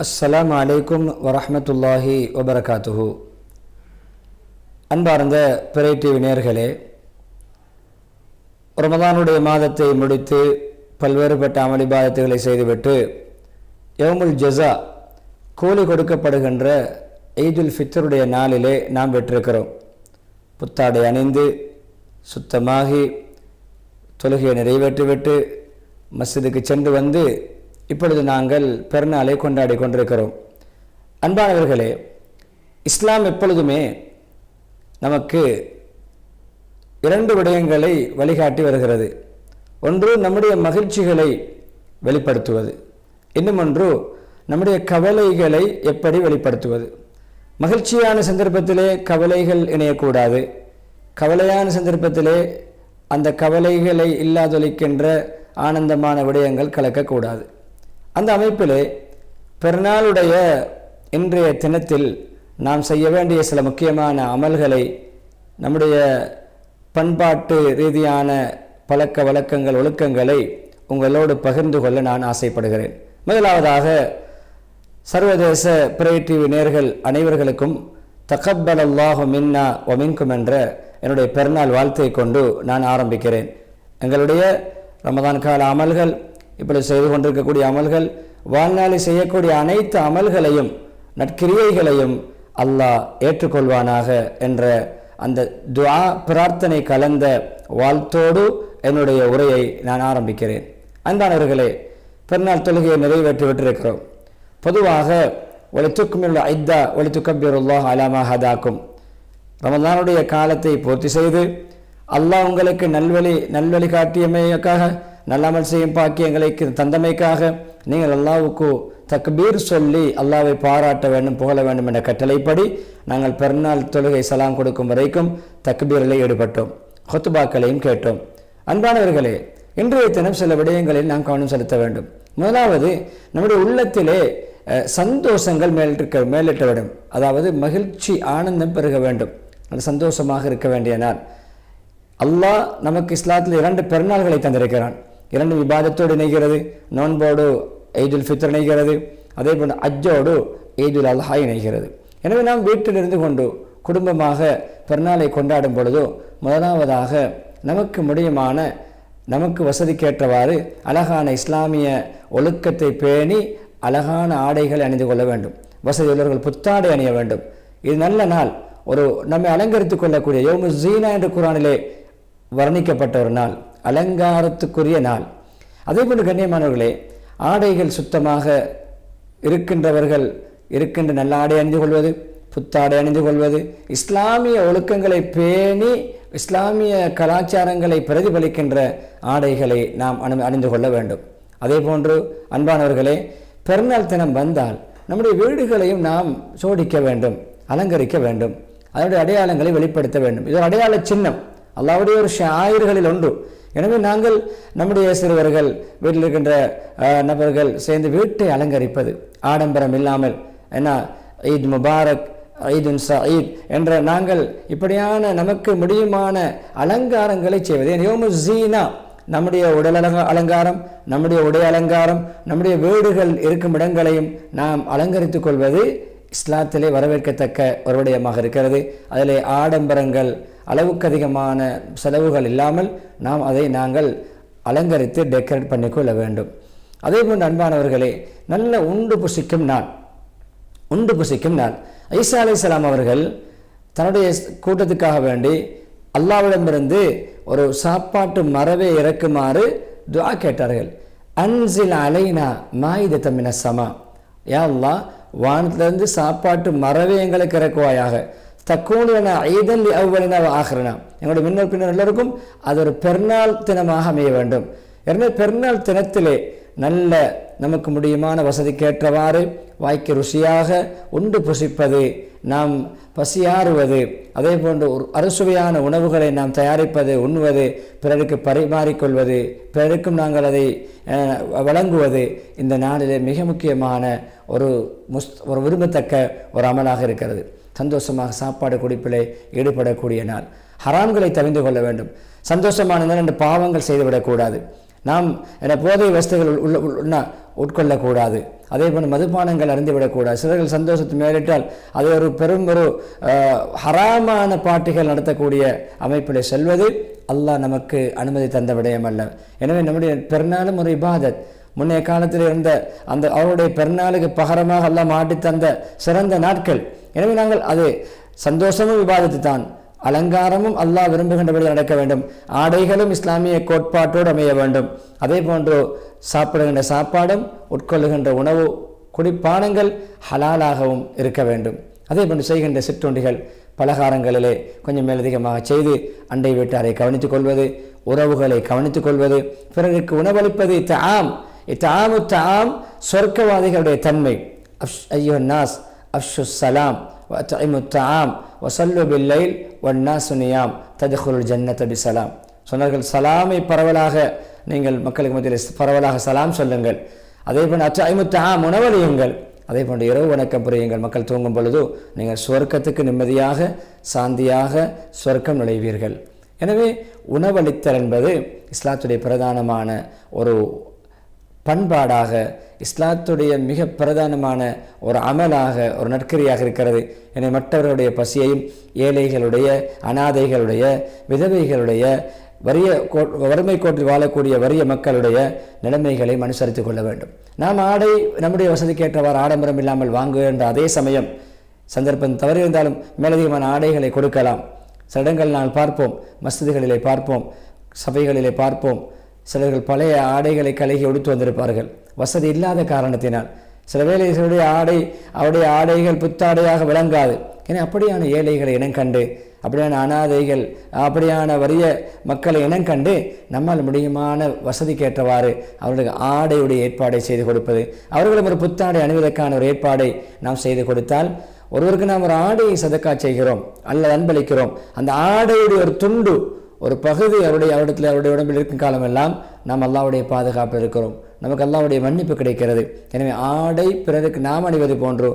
அஸ்ஸலாமு அலைக்கும் வரஹ்மத்துல்லாஹி வபரகாத்துஹு. அன்பார்ந்த பிறை டிவி நேயர்களே, ரமதானுடைய மாதத்தை முடித்து பல்வேறுபட்ட அமல் இபாதத்துகளை செய்துவிட்டு யௌமுல் ஜஸா கூலி கொடுக்கப்படுகின்ற ஈதுல் ஃபித்ருடைய நாளிலே நாம் பெற்றிருக்கிறோம். புத்தாடை அணிந்து சுத்தமாகி தொழுகையை நிறைவேற்றிவிட்டு மஸ்ஜிதுக்கு சென்று வந்து இப்பொழுது நாங்கள் பெருநாளை கொண்டாடி கொண்டிருக்கிறோம். அன்பானவர்களே, இஸ்லாம் எப்பொழுதுமே நமக்கு இரண்டு விடயங்களை வழிகாட்டி வருகிறது. ஒன்று நம்முடைய மகிழ்ச்சிகளை வெளிப்படுத்துவது, இன்னும் ஒன்று நம்முடைய கவலைகளை எப்படி வெளிப்படுத்துவது. மகிழ்ச்சியான சந்தர்ப்பத்திலே கவலைகள் இணையக்கூடாது, கவலையான சந்தர்ப்பத்திலே அந்த கவலைகளை இல்லாதொழிக்கின்ற ஆனந்தமான விடயங்கள் கலக்கக்கூடாது. அந்த அமைப்பிலே பெருநாளுடைய இன்றைய தினத்தில் நாம் செய்ய வேண்டிய சில முக்கியமான அமல்களை, நம்முடைய பண்பாட்டு ரீதியான பழக்க வழக்கங்கள் ஒழுக்கங்களை உங்களோடு பகிர்ந்து கொள்ள நான் ஆசைப்படுகிறேன். முதலாவதாக சர்வதேச பிறை டிவி நேயர்கள் அனைவர்களுக்கும் தகப்பலல்லாஹு மின்னா வ மின்கும் என்ற என்னுடைய பெருநாள் வாழ்த்தை கொண்டு நான் ஆரம்பிக்கிறேன். எங்களுடைய ரமதான் கால அமல்கள், இப்படி செய்து கொண்டிருக்கக்கூடிய அமல்கள், வாழ்நாளில் செய்யக்கூடிய அனைத்து அமல்களையும் நற்கிரியைகளையும் அல்லாஹ் ஏற்றுக்கொள்வானாக என்ற அந்த துஆ பிரார்த்தனை கலந்த வாழ்த்தோடு என்னுடைய உரையை நான் ஆரம்பிக்கிறேன். அன்பானவர்களே, பெருநாள் தொழுகையை நிறைவேற்றி விட்டிருக்கிறோம். பொதுவாக ஒலித்துக்குமில் ஐத்தா ஒலித்துக்கபிருல்லாஹ் அலாமா ஹதாக்கும், ரமதானுடைய காலத்தை பூர்த்தி செய்து அல்லாஹ் உங்களுக்கு நல்வழி காட்டியமைக்காக, நல்லமல் செய்யும் பாக்கியங்களை தந்தமைக்காக நீங்கள் அல்லாஹ்வுக்கு தக்பீர் சொல்லி அல்லாஹ்வை பாராட்ட வேண்டும், புகழ வேண்டும் என்ற கட்டளைப்படி நாங்கள் பெருநாள் தொழுகை சலாம் கொடுக்கும் வரைக்கும் தக்பீரில் ஈடுபட்டோம், ஹுத்பாக்களையும் கேட்டோம். அன்பானவர்களே, இன்றைய தினம் சில விடயங்களில் நாம் கவனம் செலுத்த வேண்டும். முதலாவது, நம்முடைய உள்ளத்திலே சந்தோஷங்கள் மேலிட்ட வேண்டும். அதாவது மகிழ்ச்சி, ஆனந்தம் பெருக வேண்டும். அது சந்தோஷமாக இருக்க வேண்டிய நாள். அல்லாஹ் நமக்கு இஸ்லாத்தில் 2 பெருநாள்களை தந்திருக்கிறான். 2 விவாதத்தோடு இணைகிறது. நோன்போடு ஈதுல் ஃபித்ர் இணைகிறது, அதே போன்று அஜ்ஜோடு ஈதுல் அல்ஹா இணைகிறது. எனவே நாம் வீட்டில் இருந்து கொண்டு குடும்பமாக பெருநாளை கொண்டாடும் பொழுதோ முதலாவதாக நமக்கு முடியுமான, நமக்கு வசதிக்கேற்றவாறு அழகான இஸ்லாமிய ஒழுக்கத்தை பேணி அழகான ஆடைகளை அணிந்து கொள்ள வேண்டும். வசதி உள்ளவர்கள் புத்தாடை அணிய வேண்டும். இது நல்ல நாள், ஒரு நம்மை அலங்கரித்துக் கொள்ளக்கூடிய யௌமு ஸீனா என்று குர்ஆனிலே வர்ணிக்கப்பட்ட ஒரு நாள், அலங்காரத்துக்குரிய நாள். அதே போன்று கண்ணியமானவர்களே, ஆடைகள் சுத்தமாக இருக்கின்றவர்கள் இருக்கின்ற நல்ல ஆடை அணிந்து கொள்வது, புத்தாடை அணிந்து கொள்வது, இஸ்லாமிய ஒழுக்கங்களை பேணி இஸ்லாமிய கலாச்சாரங்களை பிரதிபலிக்கின்ற ஆடைகளை நாம் அணிந்து கொள்ள வேண்டும். அதே போன்று அன்பானவர்களே, பெருநாள் தினம் வந்தால் நம்முடைய வீடுகளையும் நாம் சோடிக்க வேண்டும், அலங்கரிக்க வேண்டும், அதனுடைய அடையாளங்களை வெளிப்படுத்த வேண்டும். இது ஒரு அடையாள சின்னம், அல்லாஹ்வுடைய ஒரு ஷாயிர்களில் ஒன்று. எனவே நாங்கள் நம்முடைய சிறுவர்கள், வீட்டில் இருக்கின்ற நபர்கள் சேர்ந்து வீட்டை அலங்கரிப்பது, ஆடம்பரம் இல்லாமல், ஏன்னா ஈத் முபாரக், ஈதுன் சஈத் என்ற நாங்கள் இப்படியான நமக்கு முடியுமான அலங்காரங்களை செய்வது. யௌமு ஸீனா, நம்முடைய உடல் அலங்காரம், நம்முடைய உடை அலங்காரம், நம்முடைய வீடுகள் இருக்கும் இடங்களையும் நாம் அலங்கரித்துக் கொள்வது இஸ்லாத்திலே வரவேற்கத்தக்க ஒரு விடயமாக இருக்கிறது. அதிலே ஆடம்பரங்கள், அளவுக்கு அதிகமான செலவுகள் இல்லாமல் நாம் அதை நாங்கள் அலங்கரித்து டெக்கரேட் பண்ணிக்கொள்ள வேண்டும். அதே போன்று அன்பானவர்களே, நல்ல உண்டு புசிக்கும் நாள். ஈசா அலைஹிஸ்ஸலாம் அவர்கள் தன்னுடைய கூட்டத்துக்காக வேண்டி அல்லாஹ்விடமிருந்து ஒரு சாப்பாட்டு மரவை இறக்குமாறு துஆ கேட்டார்கள். அன்சில் அலைனா மாயிதத்தம் மினஸ் ஸமா, யா அல்லாஹ் வானத்திலிருந்து சாப்பாட்டு மரவை எங்களுக்கு இறக்குவாயாக. தக்கூனுன ஈதன் லி அவ்வலினா வ ஆஹிரினா, எங்களுடைய முன்னர் பின்னர் எல்லோருக்கும் அது ஒரு பெருநாள் தினமாக அமைய வேண்டும். எனவே பெருநாள் தினத்திலே நல்ல நமக்கு முடியுமான வசதிக்கேற்றவாறு வாய்க்கு ருசியாக உண்டு புசிப்பது, நாம் பசியாறுவது, அதே போன்று ஒரு அறுசுவையான உணவுகளை நாம் தயாரிப்பது, உண்ணுவது, பிறருக்கு பரிமாறிக்கொள்வது, பிறருக்கும் நாங்கள் அதை வழங்குவது இந்த நாளிலே மிக முக்கியமான ஒரு விரும்பத்தக்க ஒரு அமலாக இருக்கிறது. சந்தோஷமாக சாப்பாடு குடிப்பிலே ஈடுபடக்கூடிய நாள். ஹராம்களை தவிர்த்து கொள்ள வேண்டும். சந்தோஷமான நாள் என்று பாவங்கள் செய்துவிடக்கூடாது. நாம் போதை வஸ்துகள் உட்கொள்ளக்கூடாது. அதே போன்று மதுபானங்கள் அறிந்துவிடக்கூடாது. சிலர்கள் சந்தோஷத்தை மேலிட்டால் அது ஒரு பெரும் ஒரு ஹராமான பாட்டிகள் நடத்தக்கூடிய அமைப்பில் செல்வது அல்லாஹ் நமக்கு அனுமதி தந்த விடயம் அல்ல. எனவே நம்முடைய பெருநாளும் ஒரு இபாதத். முன்னைய காலத்தில் இருந்த அந்த அவருடைய பெருநாளுக்கு பகரமாக அல்லாஹ் மாட்டி தந்த சிறந்த நாட்கள். எனவே நாங்கள் அது சந்தோஷமும் விவாதத்து தான், அலங்காரமும் அல்லாஹ் விரும்புகின்றபடி நடக்க வேண்டும். ஆடைகளும் இஸ்லாமிய கோட்பாட்டோடு அமைய வேண்டும். அதே போன்று சாப்பிடுகின்ற சாப்பாடும் உட்கொள்ளுகின்ற உணவு குடிப்பானங்கள் ஹலாலாகவும் இருக்க வேண்டும். அதே போன்று செய்கின்ற சிற்றுண்டிகள் பலகாரங்களிலே கொஞ்சம் மேலதிகமாக செய்து அண்டை வீட்டாரை கவனித்துக் கொள்வது, உறவுகளை கவனித்துக் கொள்வது, பிறருக்கு உணவளிப்பது. தாம் சொர்க்கவாதிகளுடைய தன்மை. ஐயோன்னாஸ் அஃஷு சலாம் வஅத்இமு தஆம் வஸல்லு பில்லைல் வன்னாசு நியாம் தத்குலுல் ஜன்னத பிஸலாம். சொன்னார்கள், சலாமை பரவலாக நீங்கள் மக்களுக்கு மத்தியில் பரவலாக சலாம் சொல்லுங்கள். அதே போன்று அத்இமு தஆம் உணவளியுங்கள். அதே போன்று இரவு வணக்கம் புரியுங்கள். மக்கள் தூங்கும் பொழுது நீங்கள் சுவர்க்கத்துக்கு நிம்மதியாக சாந்தியாக சுவர்க்கம் நுழைவீர்கள். எனவே உணவளித்தல் என்பது இஸ்லாத்துடைய பிரதானமான ஒரு பண்பாடாக, இஸ்லாத்துடைய மிக பிரதானமான ஒரு அமலாக, ஒரு நற்கரியாக இருக்கிறது. எனவே மற்றவர்களுடைய பசியையும் ஏழைகளுடைய, அனாதைகளுடைய, விதவைகளுடைய, வறுமை கோட்டில் வாழக்கூடிய வறிய மக்களுடைய நிலைமைகளை அனுசரித்துக் கொள்ள வேண்டும். நாம் ஆடை நம்முடைய வசதிக்கேற்றவாறு ஆடம்பரம் இல்லாமல் வாங்குகின்ற அதே சமயம் சந்தர்ப்பம் தவறி இருந்தாலும் மேலதிகமான ஆடைகளை கொடுக்கலாம். சில இடங்கள் நாங்கள் பார்ப்போம், மஸ்ஜிதுகளிலே பார்ப்போம், சபைகளிலே பார்ப்போம், சிலர்கள் பழைய ஆடைகளை கழுகி உடுத்து வந்திருப்பார்கள் வசதி இல்லாத காரணத்தினால். சில வேளைகளுடைய அவருடைய ஆடைகள் புத்தாடையாக விளங்காது. ஏன்னா அப்படியான ஏழைகளை இனம் கண்டு, அப்படியான அனாதைகள், அப்படியான வறிய மக்களை இனம் கண்டு நம்மால் முடியுமான வசதிக்கேற்றவாறு அவர்களுக்கு ஆடையுடைய ஏற்பாடை செய்து கொடுப்பது, அவர்களும் ஒரு புத்தாடை அணிவதற்கான ஒரு ஏற்பாடை நாம் செய்து கொடுத்தால், ஒருவருக்கு நாம் ஒரு ஆடையை சதக்கா செய்கிறோம் அல்லது அன்பளிக்கிறோம், அந்த ஆடையுடைய ஒரு துண்டு, ஒரு பகுதி அவருடைய உடம்பில் இருக்கும் காலமெல்லாம் நாம் அல்லாஹ்வுடைய பாதுகாப்பு இருக்கிறோம், நமக்கு அல்லாஹ்வுடைய மன்னிப்பு கிடைக்கிறது. எனவே ஆடை பிறருக்கு நாம் அணிவது போன்று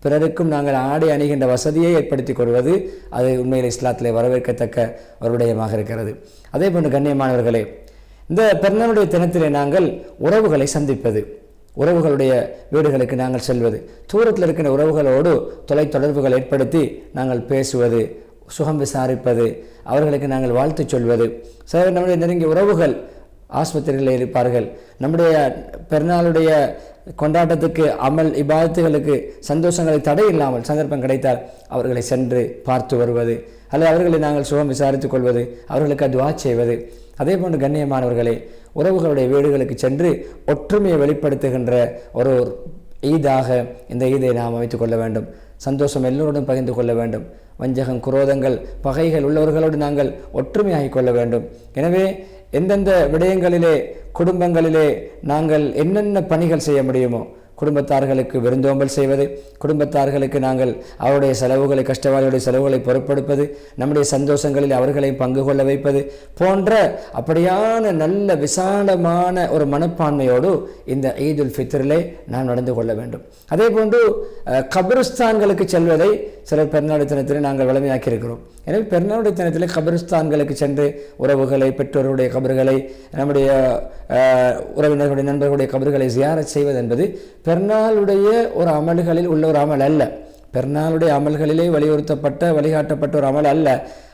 பிறருக்கும் நாங்கள் ஆடை அணிகின்ற வசதியை ஏற்படுத்தி கொள்வது அது உண்மையில் இஸ்லாத்திலே வரவேற்கத்தக்க ஒரு விடயமாக இருக்கிறது. அதே போன்று கண்ணியமானவர்களே, இந்த பெருநாளுடைய தினத்திலே நாங்கள் உறவுகளை சந்திப்பது, உறவுகளுடைய வீடுகளுக்கு நாங்கள் செல்வது, தூரத்தில் இருக்கின்ற உறவுகளோடு தொலைத்தொடர்புகள் ஏற்படுத்தி நாங்கள் பேசுவது, சுகம் விசாரிப்பது, அவர்களுக்கு நாங்கள் வாழ்த்து சொல்வது. சில நம்முடைய நெருங்கிய உறவுகள் ஆஸ்பத்திரிகளில் இருப்பார்கள். நம்முடைய பெருநாளுடைய கொண்டாட்டத்துக்கு அமல் இபாதத்துகளுக்கு சந்தோஷங்களை தடை இல்லாமல் சந்தர்ப்பம் கிடைத்தால் அவர்களை சென்று பார்த்து வருவது, அல்லது அவர்களை நாங்கள் சுகம் விசாரித்துக் கொள்வது, அவர்களுக்கு துஆ செய்வது. அதே போன்று கண்ணியமானவர்களே, உறவுகளுடைய வீடுகளுக்கு சென்று ஒற்றுமையை வெளிப்படுத்துகின்ற ஒரு ஈதாக இந்த ஈதை நாம் அமைத்துக் கொள்ள வேண்டும். சந்தோஷம் எல்லோருடன் பகிர்ந்து கொள்ள வேண்டும். வஞ்சகம், குரோதங்கள், பகைகள் உள்ளவர்களோடு நாங்கள் ஒற்றுமையாகிக் கொள்ள வேண்டும். எனவே எந்தெந்த விடயங்களிலே குடும்பங்களிலே நாங்கள் என்னென்ன பணிகள் செய்ய முடியுமோ, குடும்பத்தார்களுக்கு விருந்தோம்பல் செய்வது, குடும்பத்தார்களுக்கு நாங்கள் அவருடைய செலவுகளை, கஷ்டவாளியுடைய செலவுகளை பொறுப்பெடுப்பது, நம்முடைய சந்தோஷங்களில் அவர்களையும் பங்கு கொள்ள வைப்பது போன்ற அப்படியான நல்ல விசாலமான ஒரு மனப்பான்மையோடு இந்த ஈதுல் ஃபித்ரிலே நாம் நடந்து கொள்ள வேண்டும். அதே போன்று கபிரிஸ்தான்களுக்கு செல்வதை சிலர் பெருநாள் தினத்திலே நாங்கள் வலிமையாக்கி இருக்கிறோம். எனவே பெருநாளுடைய தினத்திலே கபிரிஸ்தான்களுக்கு சென்று உறவுகளை, பெற்றோருடைய கபர்களை, நம்முடைய உறவினர்களுடைய நண்பர்களுடைய கபர்களை ஜியாரத் செய்வது என்பது பெருநாளுடைய ஒரு அமல்களில் உள்ள ஒரு அமல் அல்ல. பெருநாளுடைய அமல்களிலே வலியுறுத்தப்பட்ட வழிகாட்டப்பட்ட ஒரு அமல் அல்ல.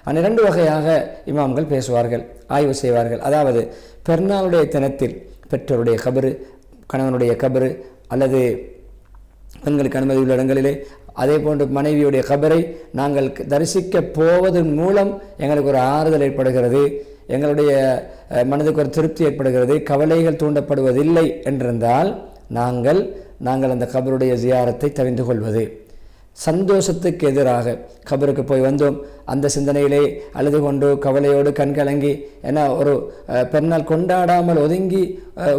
அந்த இரண்டு வகையாக இமாம்கள் பேசுவார்கள், ஆய்வு செய்வார்கள். அதாவது பெருநாளுடைய தினத்தில் பெற்றோருடைய கபரு, கணவனுடைய கபரு, அல்லது பெண்களுக்கு அனுமதி உள்ள இடங்களிலே, அதே போன்று மனைவியுடைய கபரை நாங்கள் தரிசிக்க போவதன் மூலம் எங்களுக்கு ஒரு ஆறுதல் ஏற்படுகிறது, எங்களுடைய மனதுக்கு ஒரு திருப்தி ஏற்படுகிறது, கவலைகள் தூண்டப்படுவதில்லை என்றிருந்தால் நாங்கள் அந்த கபருடைய ஜியாரத்தை தவிர்த்து கொள்வது. சந்தோஷத்துக்கு எதிராக கபருக்கு போய் வந்தோம் அந்த சிந்தனையிலே அழுது கொண்டு கவலையோடு கண்கலங்கி, ஏன்னா ஒரு பெருநாள் கொண்டாடாமல் ஒதுங்கி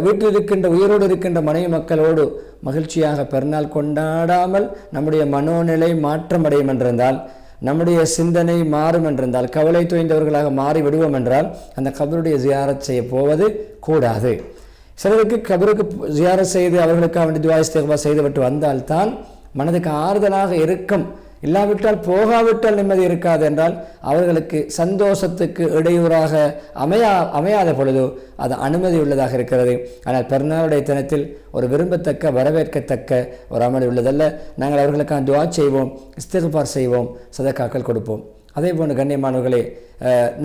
வீட்டில் இருக்கின்ற உயிரோடு இருக்கின்ற மனைவி மக்களோடு மகிழ்ச்சியாக பெருநாள் கொண்டாடாமல் நம்முடைய மனோநிலை மாற்றம் அடையும் என்றிருந்தால், நம்முடைய சிந்தனை மாறும் என்றிருந்தால், கவலை தோய்ந்தவர்களாக மாறி விடுவோம் என்றால் அந்த கபருடைய ஜியாரத் செய்ய போவது கூடாது. சிலருக்கு கபருக்கு ஜியாரத் செய்து அவர்களுக்காக வேண்டி துஆ இஸ்திக்ஃபார் செய்துவிட்டு வந்தால்தான் மனதுக்கு ஆறுதலாக இருக்கும் இல்லாவிட்டால் போகாவிட்டால் நிம்மதி இருக்காது என்றால் அவர்களுக்கு சந்தோஷத்துக்கு இடையூறாக அமையாத பொழுது அது அனுமதி உள்ளதாக இருக்கிறது. ஆனால் பெருநாளுடைய தினத்தில் ஒரு விரும்பத்தக்க வரவேற்கத்தக்க ஒரு அமல் உள்ளதல்ல. நாங்கள் அவர்களுக்கான துஆ செய்வோம், இஸ்திக்பார் செய்வோம், சதக்காக்கள் கொடுப்போம். அதே போன்று கண்ணியமானவர்களே,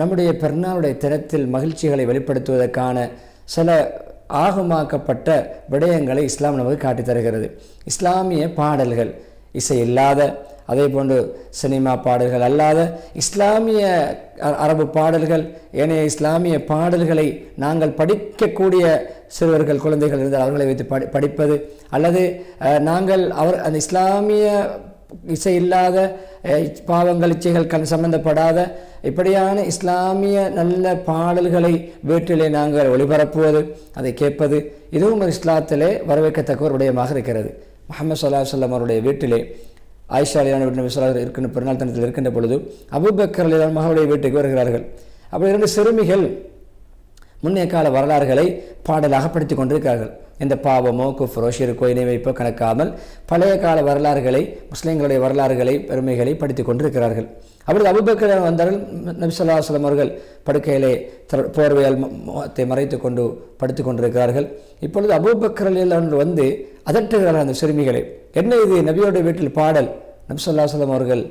நம்முடைய பெருநாளுடைய தினத்தில் மகிழ்ச்சிகளை வெளிப்படுத்துவதற்கான சில ஆகமாக்கப்பட்ட விடயங்களை இஸ்லாம் நமக்கு காட்டித் தருகிறது. இஸ்லாமிய பாடல்கள், இசை இல்லாத, அதே போன்று சினிமா பாடல்கள் அல்லாத இஸ்லாமிய அரபு பாடல்கள், ஏனைய இஸ்லாமிய பாடல்களை நாங்கள் படிக்கக்கூடிய சிறுவர்கள் குழந்தைகள் இருந்தால் அவர்களை வைத்து படிப்பது, அல்லது நாங்கள் அந்த இஸ்லாமிய இசை இல்லாத பாவங்கள் இச்சைகள் சம்பந்தப்படாத இப்படியான இஸ்லாமிய நல்ல பாடல்களை வீட்டிலே நாங்கள் ஒளிபரப்புவது, அதை கேட்பது, இதுவும் ஒரு இஸ்லாத்திலே வரவேற்கத்தக்க ஒரு விடயமாக இருக்கிறது. முஹம்மது ஸல்லல்லாஹு அலைஹி வஸல்லம் அவருடைய வீட்டிலே ஆயிஷா ரலியல்லாஹு இருக்கின்ற பெருநாள் தினத்தில் இருக்கின்ற பொழுது அபூபக்கர் ரலியல்லாஹு மகளுடைய வீட்டுக்கு வருகிறார்கள். அப்போ 2 சிறுமிகள் முன்னைய கால வரலாறுகளை பாடலாக படித்து கொண்டிருக்கிறார்கள். எந்த பாவமோ குஃப்ரோ ஷிர்கோ இணை வைப்போ கணக்காமல் பழைய கால வரலாறுகளை, முஸ்லிம்களுடைய வரலாறுகளை, பெருமைகளை படித்து கொண்டிருக்கிறார்கள். அப்பொழுது அபூபக்கர் வந்தார்கள். நபி ஸல்லல்லாஹு அலைஹி வஸல்லம் அவர்கள் படுக்கையிலே போர்வையால் முகத்தை மறைத்து கொண்டு படுத்து கொண்டிருக்கிறார்கள். இப்பொழுது அபூபக்கர் ரலியல்லாஹு வந்து அதட்டுகிறார்கள் அந்த சிறுமிகளை. என்ன இது நபியோட வீட்டில் பாடல்? நபி ஸல்லல்லாஹு அலைஹி வஸல்லம் அவர்கள்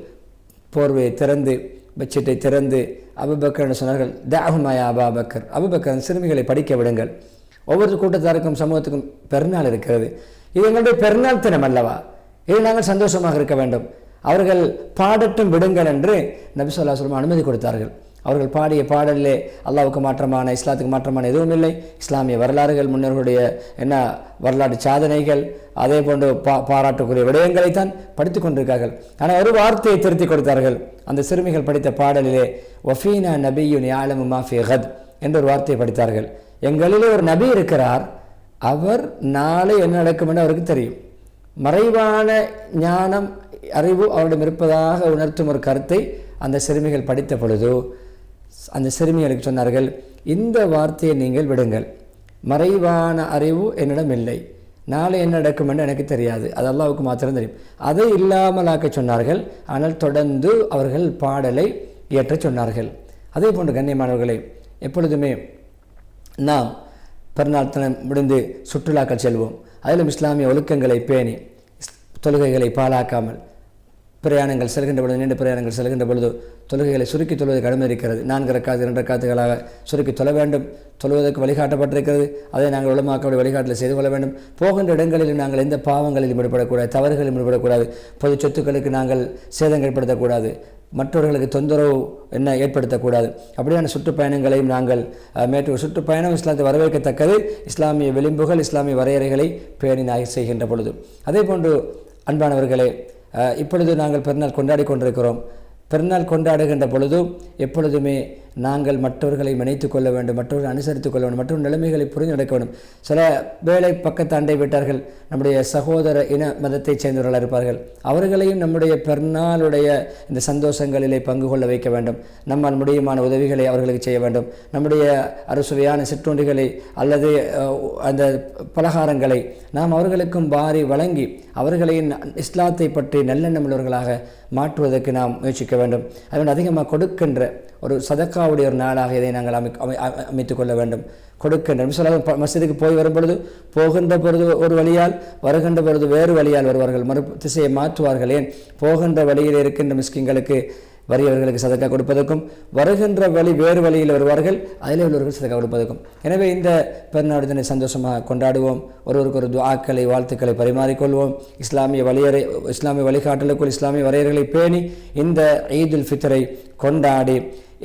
போர்வையை திறந்து பெட்ஷீட்டை திறந்து அபூபக்கர் என்று சொன்னார்கள், தஅஹுமா யா அபூபக்கர், அபூபக்கர் சிறுமிகளை படிக்க விடுங்கள். ஒவ்வொரு கூட்டத்தாருக்கும் சமூகத்துக்கும் பெருநாள் இருக்கிறது. இது எங்களுடைய பெருநாள் தினம் அல்லவா? இது நாங்கள் சந்தோஷமாக இருக்க வேண்டும். அவர்கள் பாடட்டும் விடுங்கள் என்று நபி ஸல்லல்லாஹு அலைஹி வஸல்லம் அனுமதி கொடுத்தார்கள். அவர்கள் பாடிய பாடலிலே அல்லாஹ்வுக்கு மாற்றமான, இஸ்லாத்துக்கு மாற்றமான எதுவும் இல்லை. இஸ்லாமிய வரலாறுகள், முன்னோர்களுடைய வரலாற்று சாதனைகள், அதே போன்று பாராட்டுக்குரிய விடயங்களைத்தான் படித்து கொண்டிருக்கார்கள். ஆனால் ஒரு வார்த்தையை திருத்தி கொடுத்தார்கள். அந்த சிறுமிகள் படித்த பாடலிலே வஃபீனா நபியுன் யஅலமு மா ஃபீ கத் என்ற ஒரு வார்த்தையை படித்தார்கள். எங்களிலே ஒரு நபி இருக்கிறார், அவர் நாளை என்ன நடக்கும் என்று அவருக்கு தெரியும். மறைவான ஞானம், அறிவு அவரிடம் இருப்பதாக உணர்த்தும் ஒரு கருத்தை அந்த சிறுமிகள் படித்த பொழுது அந்த சிறுமிகளுக்கு சொன்னார்கள், இந்த வார்த்தையை நீங்கள் விடுங்கள், மறைவான அறிவு என்னிடம் இல்லை, நாளை என்ன நடக்கும் என்று எனக்கு தெரியாது, அது அல்லாஹ்வுக்கு மாத்திரம் தெரியும். அதை இல்லாமலாக்க சொன்னார்கள். ஆனால் தொடர்ந்து அவர்கள் பாடலை இயற்ற சொன்னார்கள். அதே போன்று கண்ணியமானவர்களே, எப்பொழுதுமே நாம் பெருநாள் தினம் முடிந்து சுற்றுலாக்கள் செல்வோம். அதிலும் இஸ்லாமிய ஒழுக்கங்களை பேணி தொழுகைகளை பாழாக்காமல் பிரயாணங்கள் செல்கின்ற பொழுது, நீண்ட பிரயாணங்கள் செல்கின்ற பொழுது தொழுகைகளை சுருக்கி தொழுவதற்கு அனுமதி இருக்கிறது. 4 ரக்காத்து 2 ரக்காத்துகளாக சுருக்கி தொழ வேண்டும். தொழுவதற்கு வழிகாட்டப்பட்டிருக்கிறது. அதை நாங்கள் உலமாக்களுடைய வழிகாட்டலை செய்து கொள்ள வேண்டும். போகின்ற இடங்களில் நாங்கள் எந்த பாவங்களில் ஈடுபடக்கூடாது, தவறுகளில் ஈடுபடக்கூடாது, பொது சொத்துக்களுக்கு நாங்கள் சேதங்கள் ஏற்படுத்தக்கூடாது, மற்றவர்களுக்கு தொந்தரவு ஏற்படுத்தக்கூடாது. அப்படியான சுற்றுப்பயணங்களையும் நாங்கள் சுற்றுப்பயணம் இஸ்லாத்தை வரவேற்கத்தக்கது. இஸ்லாமிய விளிம்புகள், இஸ்லாமிய வரையறைகளை பேணி செய்கின்ற பொழுது. அதே போன்று அன்பானவர்களே, இப்பொழுது நாங்கள் பெருநாள் கொண்டாடி கொண்டிருக்கிறோம். பெருநாள் கொண்டாடுகின்ற பொழுது எப்பொழுதுமே நாங்கள் மற்றவர்களை நினைத்து கொள்ள வேண்டும், மற்றவர்களை அனுசரித்துக் கொள்ள வேண்டும், மற்றொரு நிலைமைகளை புரிந்து நடக்க வேண்டும். சில வேளை பக்கத்து அண்டை வீட்டார்கள் நம்முடைய சகோதர இன மதத்தைச் சேர்ந்தவர்களாக இருப்பார்கள். அவர்களையும் நம்முடைய பெருநாளுடைய இந்த சந்தோஷங்களிலே பங்கு கொள்ள வைக்க வேண்டும். நம்மால் முடியுமான உதவிகளை அவர்களுக்கு செய்ய வேண்டும். நம்முடைய அறுசுவையான சிற்றுண்டிகளை அல்லது அந்த பலகாரங்களை நாம் அவர்களுக்கும் வாரி வழங்கி அவர்களை இஸ்லாத்தை பற்றி நல்லெண்ணம் உள்ளவர்களாக மாற்றுவதற்கு நாம் முயற்சிக்க வேண்டும். அதனால் அதிகமாக கொடுக்கின்ற ஒரு சதக்காவுடைய ஒரு நாளாக இதை நாங்கள் அமைத்துக் கொள்ள வேண்டும். கொடுக்கின்ற மஸ்ஜிதுக்கு போய் வரும் பொழுது, போகின்ற பொழுது ஒரு வழியால், வருகின்ற பொழுது வேறு வழியால் வருவார்கள், மறு திசையை மாற்றுவார்கள். ஏன்? போகின்ற வழியில் இருக்கின்ற மிஸ்கின்களுக்கு, வறியவர்களுக்கு சதக்கா கொடுப்பதற்கும், வருகின்ற வழி வேறு வழியில் வருவார்கள், அதில் உள்ளவர்கள் சதக்கா கொடுப்பதற்கும். எனவே இந்த பெருநாள் தினை சந்தோஷமாக கொண்டாடுவோம். ஒருவருக்கு ஒரு துஆக்களை, வாழ்த்துக்களை பரிமாறிக்கொள்வோம். இஸ்லாமிய வழிகாட்டலுக்குள் இஸ்லாமிய வரையறைகளை பேணி இந்த ஈதுல் ஃபித்ரை கொண்டாடி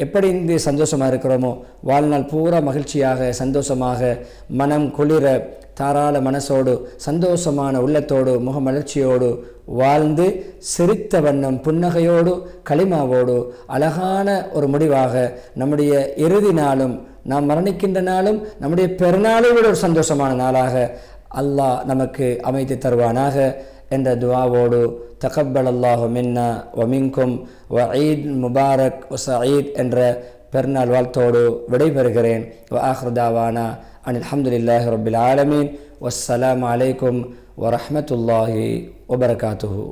எப்படி இன்று சந்தோஷமாக இருக்கிறோமோ, வாழ்நாள் பூரா மகிழ்ச்சியாக, சந்தோஷமாக, மனம் குளிர, தாராள மனசோடு, சந்தோஷமான உள்ளத்தோடு, முகமலர்ச்சியோடு வாழ்ந்து சிரித்த வண்ணம், புன்னகையோடு, களிமாவோடு அழகான ஒரு முடிவாக நம்முடைய இறுதி நாளும், நாம் மரணிக்கின்ற நாளும் நம்முடைய பெருநாளை விட ஒரு சந்தோஷமான நாளாக அல்லாஹ் நமக்கு அமைத்து தருவானாக என்ற துஆவோடு தகப்பல் அல்லாஹு மின்னா வ மின்கும் வ ஈத் முபாரக் வ சஈத் என்ற பெருநாள் வாழ்த்தோடு விடைபெறுகிறேன். வ ஆஹிரு தாவானா அனில் ஹம்துலில்லாஹி ரப்பில் ஆலமீன். வஸ்ஸலாமு அலைக்கும் வ ரஹ்மத்துல்லாஹி வ பரகாத்துஹு.